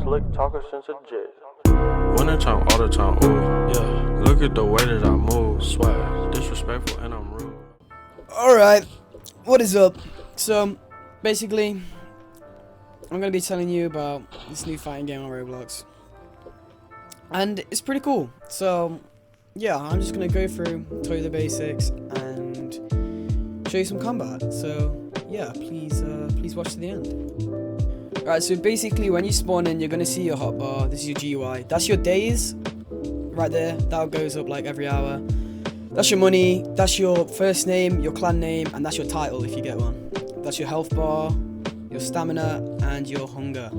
slick talker since a jet. Winter time, all the time, ooh, yeah. Look at the way that I move, swag, disrespectful and I'm rude. Alright, what is up? So, basically, I'm going to be telling you about this new fighting game on Roblox. And it's pretty cool. So, yeah, I'm just going to go through, tell you the basics, and show you some combat. So, yeah, please watch to the end. Alright, so basically, when you spawn in, you're going to see your hotbar. This is your GUI. That's your days, right there. That goes up like every hour. That's your money, that's your first name, your clan name, and that's your title if you get one. That's your health bar, your stamina, and your hunger.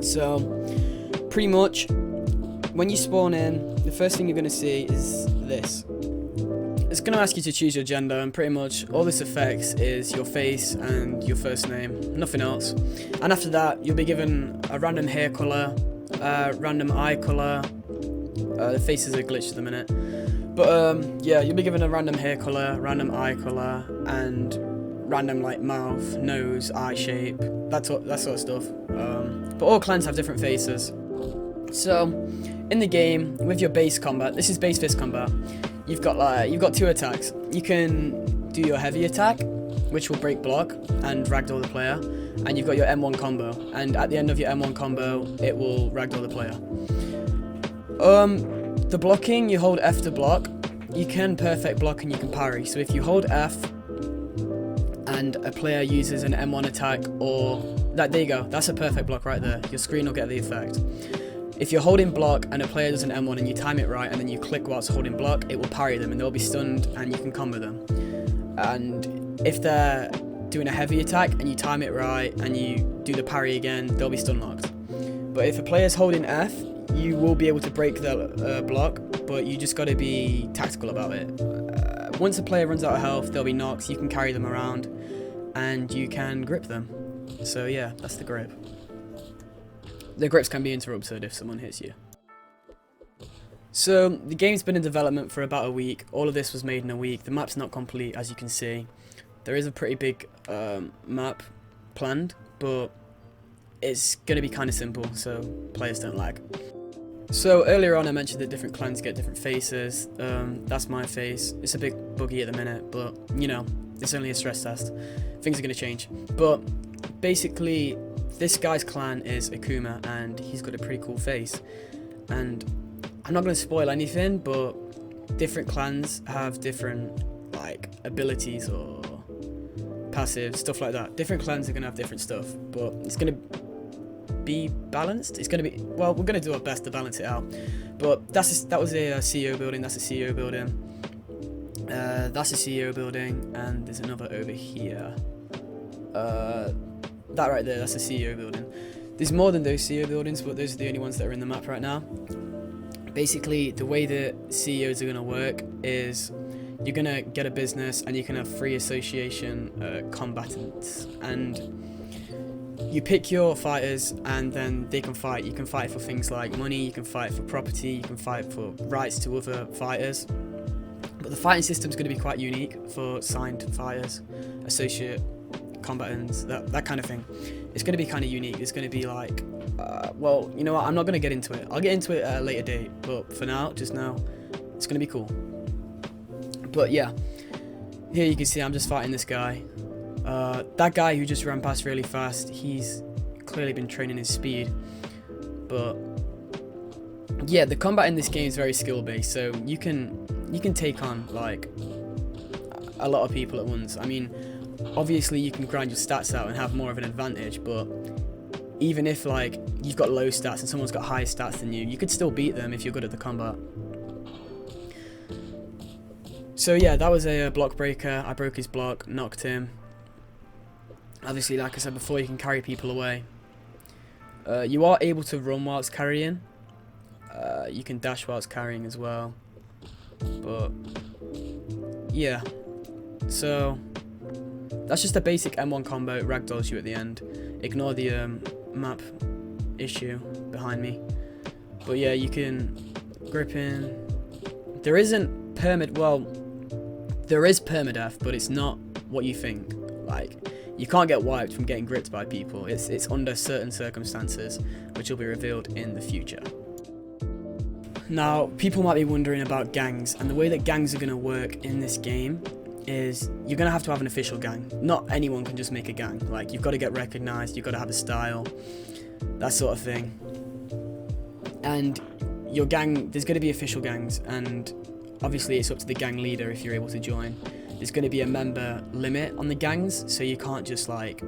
So, pretty much, when you spawn in, the first thing you're going to see is this. It's going to ask you to choose your gender, and pretty much all this affects is your face and your first name, nothing else. And after that, you'll be given a random hair colour, random eye colour. The face is a glitch at the minute. But yeah, you'll be given a random hair colour, random eye colour, and random like mouth, nose, eye shape, that sort of stuff. But all clans have different faces. So, in the game, with your base combat, this is base fist combat. You've got two attacks. You can do your heavy attack, which will break block and ragdoll the player, and you've got your M1 combo. And at the end of your M1 combo, it will ragdoll the player. The blocking, you hold F to block. You can perfect block and you can parry. So if you hold F and a player uses an M1 attack or that, there you go. That's a perfect block right there. Your screen will get the effect. If you're holding block and a player does an M1 and you time it right and then you click whilst holding block, it will parry them and they'll be stunned and you can combo them. And if they're doing a heavy attack and you time it right and you do the parry again, they'll be stun locked. But if a player's holding F, you will be able to break the block, but you just got to be tactical about it. Once a player runs out of health, there'll be knocks, you can carry them around, and you can grip them. So yeah, that's the grip. The grips can be interrupted if someone hits you. So, the game's been in development for about a week. All of this was made in a week. The map's not complete, as you can see. There is a pretty big map planned, but it's going to be kind of simple, so players don't lag. So earlier on I mentioned that different clans get different faces. That's my face. It's a bit buggy at the minute, but you know, it's only a stress test. Things are going to change. But basically, this guy's clan is Akuma, and he's got a pretty cool face. And I'm not going to spoil anything, but different clans have different like abilities or passive stuff like that. Different clans are going to have different stuff, but it's going to be balanced. It's going to be, well, we're going to do our best to balance it out. But that was a CEO building. That's a CEO building. That's a CEO building, and there's another over here. That right there, that's a CEO building. There's more than those CEO buildings, but those are the only ones that are in the map right now. Basically, the way that CEOs are going to work is you're going to get a business and you can have free association combatants, and you pick your fighters and then they can fight. You can fight for things like money, you can fight for property, you can fight for rights to other fighters. But the fighting system's going to be quite unique for signed fighters, associate combatants, that kind of thing. It's going to be kind of unique. It's going to be like, well, you know what, I'm not going to get into it. I'll get into it at a later date, but for now, just now, it's going to be cool. But yeah, here you can see I'm just fighting this guy. That guy who just ran past really fast, he's clearly been training his speed. But yeah, the combat in this game is very skill based, so you can take on like a lot of people at once. I mean, obviously you can grind your stats out and have more of an advantage, but even if like you've got low stats and someone's got higher stats than you could still beat them if you're good at the combat. So yeah, that was a block breaker. I broke his block, knocked him. Obviously, like I said before, you can carry people away. You are able to run whilst carrying. You can dash whilst carrying as well. But yeah, so that's just a basic M1 combo. It ragdolls you at the end. Ignore the map issue behind me. But yeah, you can grip in. There isn't permit. Well, there is permadeath, but it's not what you think. Like, You can't get wiped from getting gripped by people. It's under certain circumstances, which will be revealed in the future. Now, people might be wondering about gangs, and the way that gangs are going to work in this game is you're going to have an official gang. Not anyone can just make a gang. Like, you've got to get recognized, you've got to have a style, that sort of thing. And your gang, there's going to be official gangs, and obviously it's up to the gang leader if you're able to join. There's going to be a member limit on the gangs, so you can't just like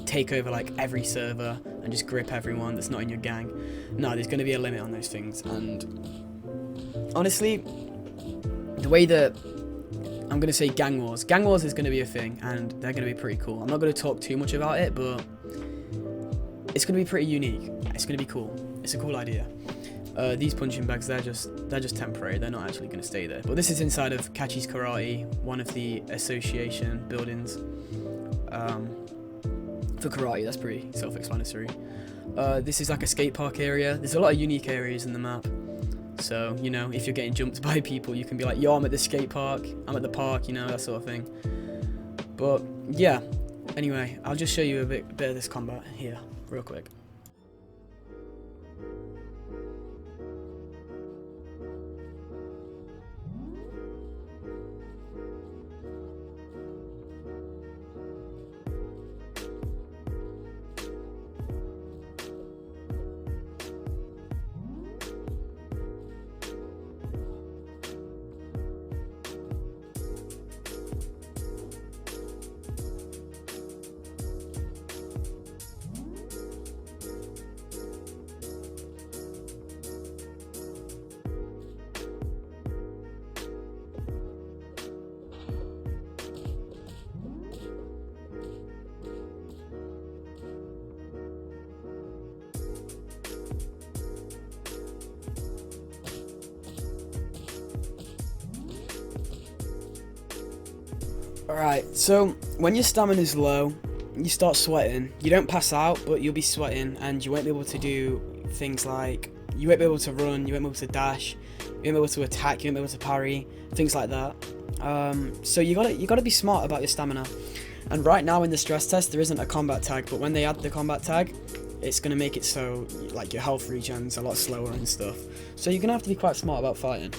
take over like every server and just grip everyone that's not in your gang. No, there's going to be a limit on those things. And honestly, the way that I'm going to say Gang Wars is going to be a thing, and they're going to be pretty cool. I'm not going to talk too much about it, but it's going to be pretty unique. It's going to be cool. It's a cool idea. These punching bags, they're just temporary. They're not actually going to stay there. But this is inside of Kachi's Karate, one of the association buildings for karate. That's pretty self-explanatory. This is like a skate park area. There's a lot of unique areas in the map. So, you know, if you're getting jumped by people, you can be like, yo, I'm at the skate park, I'm at the park, you know, that sort of thing. But, yeah. Anyway, I'll just show you a bit of this combat here, real quick. Alright, so when your stamina is low, you start sweating. You don't pass out, but you'll be sweating, and you won't be able to do things like, you won't be able to run, you won't be able to dash, you won't be able to attack, you won't be able to parry, things like that. So you gotta be smart about your stamina. And right now in the stress test, there isn't a combat tag, but when they add the combat tag, it's gonna make it so like your health regen's a lot slower and stuff. So you're gonna have to be quite smart about fighting.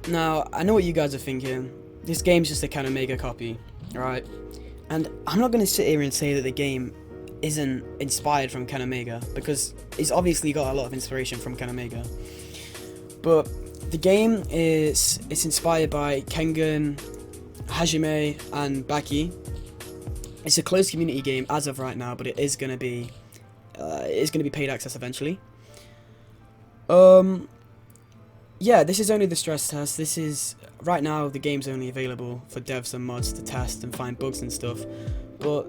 Now, I know what you guys are thinking. This game's just a Ken Omega copy, right? And I'm not going to sit here and say that the game isn't inspired from Ken Omega, because it's obviously got a lot of inspiration from Ken Omega. But the game it's inspired by Kengan, Hajime, and Baki. It's a closed community game as of right now, but it is going to be paid access eventually. Yeah, this is only the stress test. This is, right now, the game's only available for devs and mods to test and find bugs and stuff. But,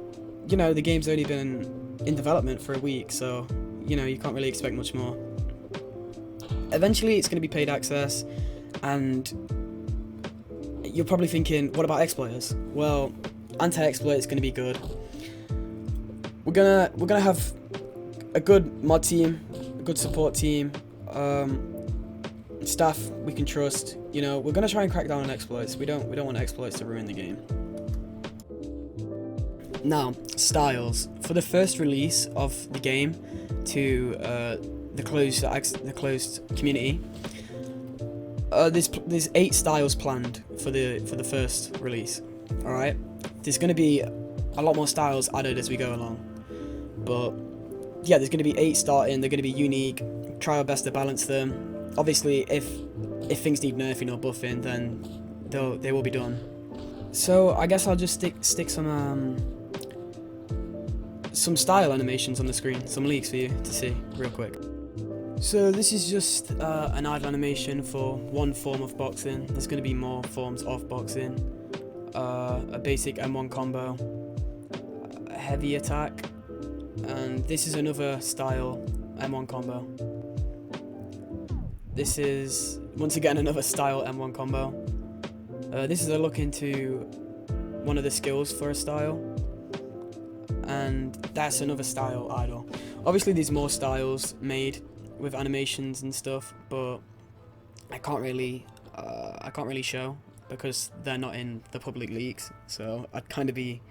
you know, the game's only been in development for a week, so, you know, you can't really expect much more. Eventually, it's going to be paid access, and you're probably thinking, what about exploiters? Well, anti-exploit is going to be good. We're gonna have a good mod team, a good support team, staff we can trust. You know, we're gonna try and crack down on exploits. We don't want exploits to ruin the game. Now, styles. For the first release of the game to the closed community, there's 8 styles planned for the first release. All right, there's gonna be a lot more styles added as we go along, but yeah, there's gonna be 8 starting. They're gonna be unique. Try our best to balance them. Obviously, if things need nerfing or buffing, then they will be done. So I guess I'll just stick some style animations on the screen, some leaks for you to see real quick. So this is just an idle animation for one form of boxing. There's going to be more forms of boxing. A basic M1 combo, a heavy attack, and this is another style M1 combo. This is, once again, another style M1 combo. This is a look into one of the skills for a style. And that's another style idle. Obviously there's more styles made with animations and stuff, but I can't really show because they're not in the public leaks. So I'd kind of be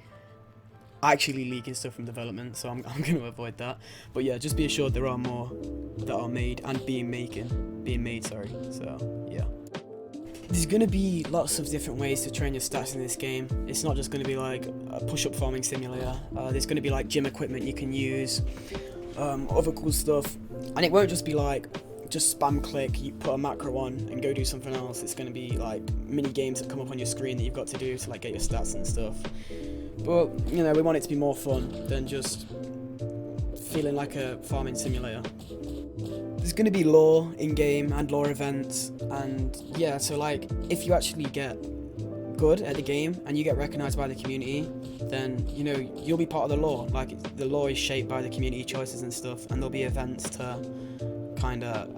actually leaking stuff from development, so I'm going to avoid that. But yeah, just be assured there are more that are made and being made, sorry. So yeah. There's going to be lots of different ways to train your stats in this game. It's not just going to be like a push-up farming simulator. There's going to be like gym equipment you can use, other cool stuff. And it won't just be like, just spam click, you put a macro on and go do something else. It's going to be like mini games that come up on your screen that you've got to do to like get your stats and stuff. But, you know, we want it to be more fun than just feeling like a farming simulator. There's going to be lore in-game and lore events, and yeah, so like, if you actually get good at the game and you get recognised by the community, then, you know, you'll be part of the lore. Like, the lore is shaped by the community choices and stuff, and there'll be events to kind of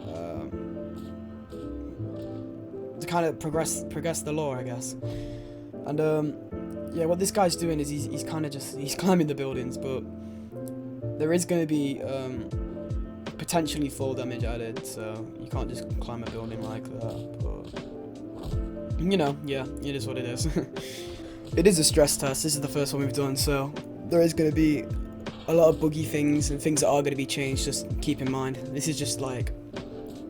progress the lore, I guess. And yeah, what this guy's doing is he's kind of just, he's climbing the buildings, but there is going to be potentially fall damage added, so you can't just climb a building like that. But you know, yeah, it is what it is. It is a stress test. This is the first one we've done, so there is going to be a lot of buggy things and things that are going to be changed. Just keep in mind, this is just like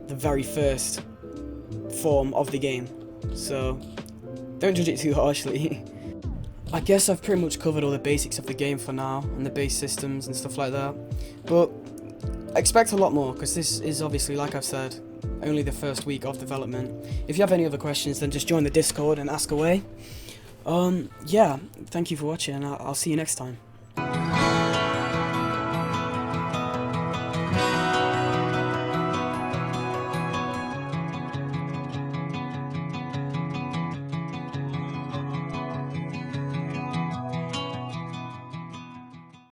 the very first form of the game, so don't judge it too harshly. I guess I've pretty much covered all the basics of the game for now, and the base systems and stuff like that, but expect a lot more, because this is obviously, like I've said, only the first week of development. If you have any other questions, then just join the Discord and ask away. Yeah, thank you for watching, and I'll see you next time.